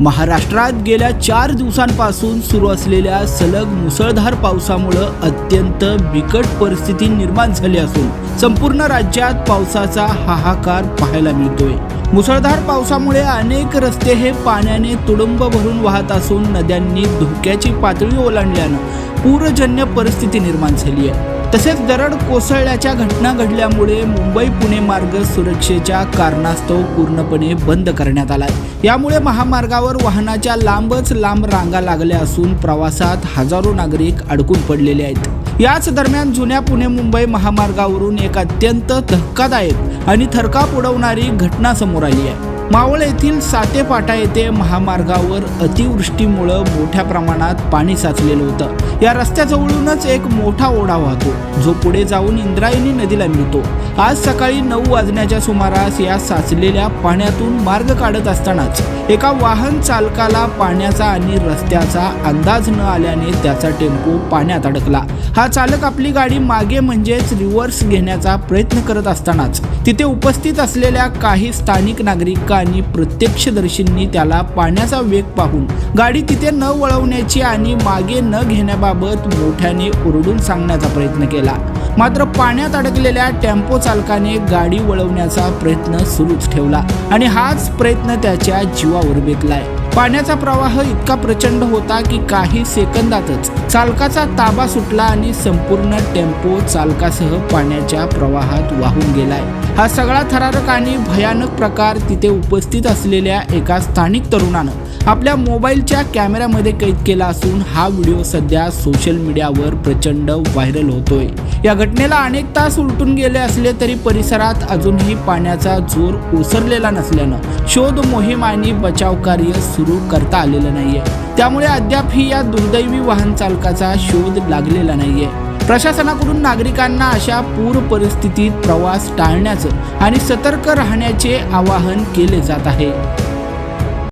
महाराष्ट्रात गेल्या 4 दिवसांपासून सुरू असलेल्या सलग मुसळधार पावसामुळे अत्यंत बिकट परिस्थिती निर्माण झाली असून संपूर्ण राज्यात पावसाचा हाहाकार पाहायला मिळतोय। मुसळधार पावसामुळे अनेक रस्ते हे पाण्याने तुडुंब भरून वाहत असून नद्यांनी धोक्याची पातळी ओलांडल्यानं पूरजन्य परिस्थिती निर्माण झाली आहे। तसेच दरड कोसळल्याच्या घटना घडल्यामुळे मुंबई पुणे मार्ग सुरक्षेच्या कारणास्तव पूर्णपणे बंद करण्यात आलाय। यामुळे महामार्गावर वाहनाच्या लांबच लांब रांगा लागल्या असून प्रवासात हजारो नागरिक अडकून पडलेले आहेत। याच दरम्यान जुन्या पुणे मुंबई महामार्गावरून एक अत्यंत धक्कादायक आणि थरकाप उडवणारी घटना समोर आली आहे। मावळ येथील सातेपाटा येथे महामार्गावर अतिवृष्टीमुळे मोठ्या प्रमाणात पाणी साचलेलं होतं। या रस्त्याजवळूनच एक मोठा ओढा वाहतो जो पुढे जाऊन इंद्रायणी नदीला मिळतो। आज सकाळी 9 वाजण्याच्या सुमारास या साचलेल्या पाण्यातून मार्ग काढत असतानाच एका वाहन चालकाला पाण्याचा आणि रस्त्याचा अंदाज न आल्याने त्याचा टेम्पो पाण्यात अडकला। हा चालक आपली गाडी मागे म्हणजेच रिव्हर्स घेण्याचा प्रयत्न करत असतानाच तिथे उपस्थित असलेल्या काही स्थानिक नागरिक आणि प्रत्यक्षदर्शींनी त्याला पाण्याचा वेग पाहून गाडी तिथे न वळवण्याची आणि मागे न घेण्याबाबत मोठ्याने ओरडून सांगण्याचा प्रयत्न केला। मात्र पाण्यात अडकलेल्या टेम्पो चालकाने गाडी वळवण्याचा प्रयत्न सुरूच ठेवला आणि हाच प्रयत्न त्याच्या जीवावर बेतलाय। पाण्याचा प्रवाह इतका प्रचंड होता की काही सेकंदातच चालकाचा ताबा सुटला आणि संपूर्ण टेम्पो चालकासह पाण्याच्या प्रवाहात वाहून गेलाय। हा सगळा थरारक आणि भयानक प्रकार तिथे उपस्थित असलेल्या एका स्थानिक तरुणानं आपल्या मोबाईलच्या कॅमेऱ्यामध्ये कैद केला असून हा व्हिडिओ सध्या सोशल मीडियावर प्रचंड व्हायरल होतोय। या घटनेला अनेक तास उलटून गेले असले तरी परिसरात अजूनही पाण्याचा जोर ओसरलेला नसल्यानं शोध मोहीम आणि बचाव कार्य सुरू करता आलेलं नाहीये। त्यामुळे अद्यापही या दुर्दैवी वाहन चालकाचा शोध लागलेला नाहीये। प्रशासनाकडून नागरिकांना अशा पूर परिस्थितीत प्रवास टाळण्याचं आणि सतर्क राहण्याचे आवाहन केले जात आहे।